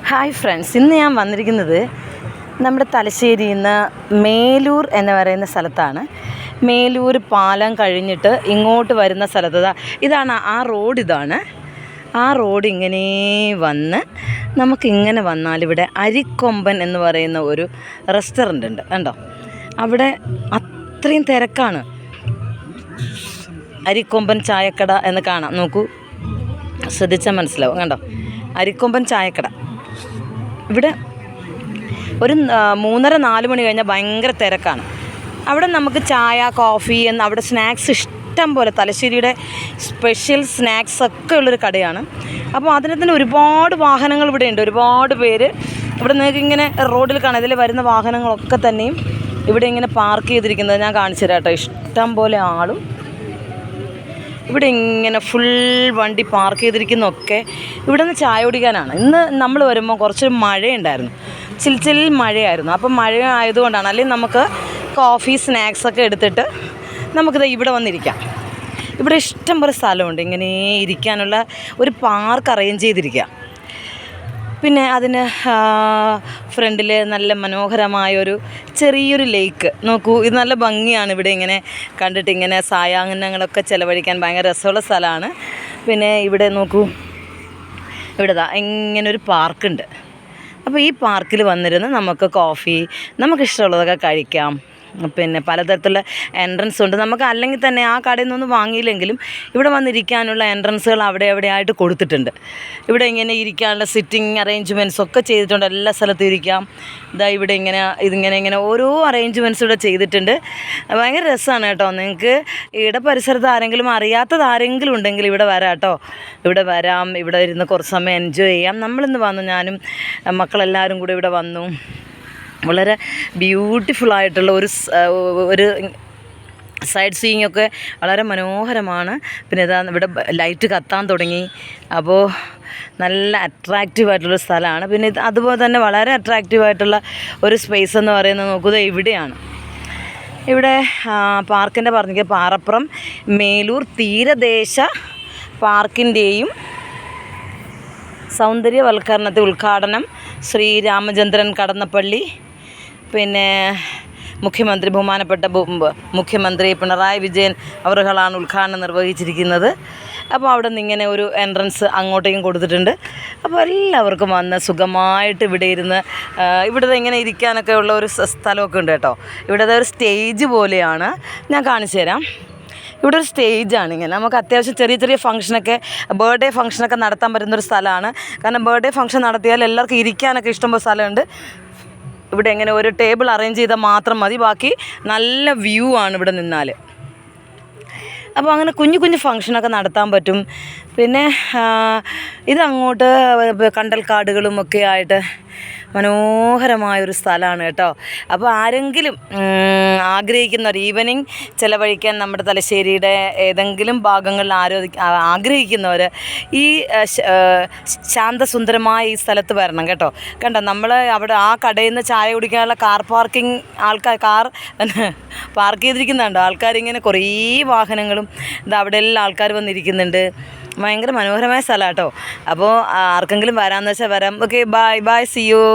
Hi friends, ഇന്ന് ഞാൻ വന്നിരിക്കുന്നത് നമ്മുടെ തലശ്ശേരിയിൽ നിന്ന് മേലൂർ എന്ന് പറയുന്ന സ്ഥലത്താണ്. മേലൂർ പാലം കഴിഞ്ഞിട്ട് ഇങ്ങോട്ട് വരുന്ന സ്ഥലത്ത് ഇതാണ് ആ റോഡ്. ഇതാണ് ആ റോഡ്. ഇങ്ങനെ വന്ന് നമുക്കിങ്ങനെ വന്നാൽ ഇവിടെ അരിക്കൊമ്പൻ എന്ന് പറയുന്ന ഒരു റെസ്റ്റോറൻ്റ് ഉണ്ട്. കണ്ടോ, അവിടെ അത്രയും തിരക്കാണ്. അരിക്കൊമ്പൻ ചായക്കട എന്ന് കാണാം. നോക്കൂ, ശ്രദ്ധിച്ചാൽ മനസ്സിലാവും. കണ്ടോ, അരിക്കൊമ്പൻ ചായക്കട. ഇവിടെ ഒരു 3:30-4 മണി കഴിഞ്ഞാൽ ഭയങ്കര തിരക്കാണ്. അവിടെ നമുക്ക് ചായ, കോഫി അവിടെ സ്നാക്സ് ഇഷ്ടം പോലെ, തലശ്ശേരിയുടെ സ്പെഷ്യൽ സ്നാക്സ് ഒക്കെ ഉള്ളൊരു കടയാണ്. അപ്പോൾ അതിന് തന്നെ ഒരുപാട് വാഹനങ്ങൾ ഇവിടെ ഉണ്ട്. ഒരുപാട് പേര് ഇവിടെ നിങ്ങൾക്ക് ഇങ്ങനെ റോഡിൽ കാണാം. ഇതിൽ വരുന്ന വാഹനങ്ങളൊക്കെ തന്നെയും ഇവിടെ ഇങ്ങനെ പാർക്ക് ചെയ്തിരിക്കുന്നത് ഞാൻ കാണിച്ചു തരാം കേട്ടോ. ഇഷ്ടം പോലെ ആളും ഇവിടെ ഇങ്ങനെ ഫുൾ വണ്ടി പാർക്ക് ചെയ്തിരിക്കുന്നതൊക്കെ ഇവിടെ നിന്ന് ചായ കുടിക്കാനാണ്. ഇന്ന് നമ്മൾ വരുമ്പോൾ കുറച്ച് മഴയുണ്ടായിരുന്നു, ചിൽ മഴയായിരുന്നു. അപ്പം മഴ ആയതുകൊണ്ടാണ്. അല്ലെങ്കിൽ നമുക്ക് കോഫി, സ്നാക്സൊക്കെ എടുത്തിട്ട് നമുക്കിത് ഇവിടെ വന്നിരിക്കാം. ഇവിടെ ഇഷ്ടം പോലെ സ്ഥലമുണ്ട് ഇങ്ങനെ ഇരിക്കാനുള്ള. ഒരു പാർക്ക് അറേഞ്ച് ചെയ്തിരിക്കുക. പിന്നെ അതിന് ഫ്രണ്ടിൽ നല്ല മനോഹരമായൊരു ചെറിയൊരു ലേക്ക്. നോക്കൂ, ഇത് നല്ല ഭംഗിയാണ്. ഇവിടെ ഇങ്ങനെ കണ്ടിട്ട് ഇങ്ങനെ സായാഹ്നങ്ങളൊക്കെ ചിലവഴിക്കാൻ ഭയങ്കര രസമുള്ള സ്ഥലമാണ്. പിന്നെ ഇവിടെ നോക്കൂ, ഇവിടെ ഇങ്ങനൊരു പാർക്കുണ്ട്. അപ്പോൾ ഈ പാർക്കിൽ വന്നിരുന്ന് നമുക്ക് കോഫി, നമുക്കിഷ്ടമുള്ളതൊക്കെ കഴിക്കാം. പിന്നെ പലതരത്തിലുള്ള എൻട്രൻസ് ഉണ്ട്. നമുക്ക് അല്ലെങ്കിൽ തന്നെ ആ കടയിൽ നിന്നൊന്നും വാങ്ങിയില്ലെങ്കിലും ഇവിടെ വന്നിരിക്കാനുള്ള എൻട്രൻസുകൾ അവിടെ ആയിട്ട് കൊടുത്തിട്ടുണ്ട്. ഇവിടെ ഇങ്ങനെ ഇരിക്കാനുള്ള സിറ്റിംഗ് അറേഞ്ച്മെൻറ്റ്സ് ഒക്കെ ചെയ്തിട്ടുണ്ട്. എല്ലാ സ്ഥലത്തും ഇരിക്കാം. ഇവിടെ ഇങ്ങനെ ഓരോ അറേഞ്ച്മെൻറ്റ്സ് ഇവിടെ ചെയ്തിട്ടുണ്ട്. ഭയങ്കര രസമാണ് കേട്ടോ. നിങ്ങൾക്ക് ഇവിടെ പരിസരത്ത് ആരെങ്കിലും ഉണ്ടെങ്കിൽ ഇവിടെ വരാം കേട്ടോ. ഇവിടെ വരാം, ഇവിടെ ഇരുന്ന് കുറച്ച് സമയം എൻജോയ് ചെയ്യാം. നമ്മളിന്ന് വന്നു, ഞാനും മക്കളെല്ലാവരും കൂടി ഇവിടെ വന്നു. വളരെ ബ്യൂട്ടിഫുള്ളായിട്ടുള്ള ഒരു സൈഡ് സീയിങ് ഒക്കെ വളരെ മനോഹരമാണ്. പിന്നെ ഇവിടെ ലൈറ്റ് കത്താൻ തുടങ്ങി. അപ്പോൾ നല്ല അട്രാക്റ്റീവായിട്ടുള്ളൊരു സ്ഥലമാണ്. പിന്നെ അതുപോലെ തന്നെ വളരെ അട്രാക്റ്റീവായിട്ടുള്ള ഒരു സ്പേസ് എന്ന് പറയുന്നത് നോക്കുക ഇവിടെയാണ്. ഇവിടെ പാർക്കിൻ്റെ പറഞ്ഞ പാറപ്പുറം മേലൂർ തീരദേശ പാർക്കിൻ്റെയും സൗന്ദര്യവൽക്കരണത്തെ ഉദ്ഘാടനം ശ്രീ രാമചന്ദ്രൻ കടന്നപ്പള്ളി, പിന്നെ ബഹുമാനപ്പെട്ട മുഖ്യമന്ത്രി പിണറായി വിജയൻ അവറുകളാണ് ഉദ്ഘാടനം നിർവഹിച്ചിരിക്കുന്നത്. അപ്പോൾ അവിടെ നിന്ന് ഇങ്ങനെ ഒരു എൻട്രൻസ് അങ്ങോട്ടേക്കും കൊടുത്തിട്ടുണ്ട്. അപ്പോൾ എല്ലാവർക്കും വന്ന് സുഖമായിട്ട് ഇവിടെ ഇരുന്ന് ഇവിടെ ഇങ്ങനെ ഇരിക്കാനൊക്കെ ഉള്ള ഒരു സ്ഥലമൊക്കെ ഉണ്ട് കേട്ടോ. ഇവിടെ ഒരു സ്റ്റേജ് പോലെയാണ്, ഞാൻ കാണിച്ചു തരാം. ഇവിടെ ഒരു സ്റ്റേജാണ്. ഇങ്ങനെ നമുക്ക് അത്യാവശ്യം ചെറിയ ഫംഗ്ഷനൊക്കെ, ബർത്ത്ഡേ ഫംഗ്ഷനൊക്കെ നടത്താൻ പറ്റുന്നൊരു സ്ഥലമാണ്. കാരണം ബർത്ത്ഡേ ഫംഗ്ഷൻ നടത്തിയാൽ എല്ലാവർക്കും ഇരിക്കാനൊക്കെ ഇഷ്ടംപോലെ സ്ഥലമുണ്ട്. ഇവിടെ ഇങ്ങനെ ഒരു ടേബിൾ അറേഞ്ച് ചെയ്താൽ മാത്രം മതി, ബാക്കി നല്ല വ്യൂ ആണ് ഇവിടെ നിന്നാൽ. അപ്പോൾ അങ്ങനെ കുഞ്ഞു ഫംഗ്ഷനൊക്കെ നടത്താൻ പറ്റും. പിന്നെ ഇതങ്ങോട്ട് കണ്ടൽക്കാടുകളും ഒക്കെ ആയിട്ട് മനോഹരമായൊരു സ്ഥലമാണ് കേട്ടോ. അപ്പോൾ ആരെങ്കിലും ആഗ്രഹിക്കുന്നവർ ഈവനിങ് ചിലവഴിക്കാൻ നമ്മുടെ തലശ്ശേരിയുടെ ഏതെങ്കിലും ഭാഗങ്ങളിൽ ആഗ്രഹിക്കുന്നവർ ഈ ശാന്തസുന്ദരമായ ഈ സ്ഥലത്ത് വരണം കേട്ടോ. കണ്ടോ, നമ്മൾ അവിടെ ആ കടയിൽ നിന്ന് ചായ കുടിക്കാനുള്ള കാർ പാർക്ക് ചെയ്തിരിക്കുന്നുണ്ടോ. ആൾക്കാരിങ്ങനെ കുറേ വാഹനങ്ങളും അവിടെ എല്ലാം ആൾക്കാർ വന്നിരിക്കുന്നുണ്ട്. ഭയങ്കര മനോഹരമായ സ്ഥലമാണ് കേട്ടോ. അപ്പോൾ ആർക്കെങ്കിലും വരാമെന്ന് വെച്ചാൽ വരാം. Okay, bye, see U.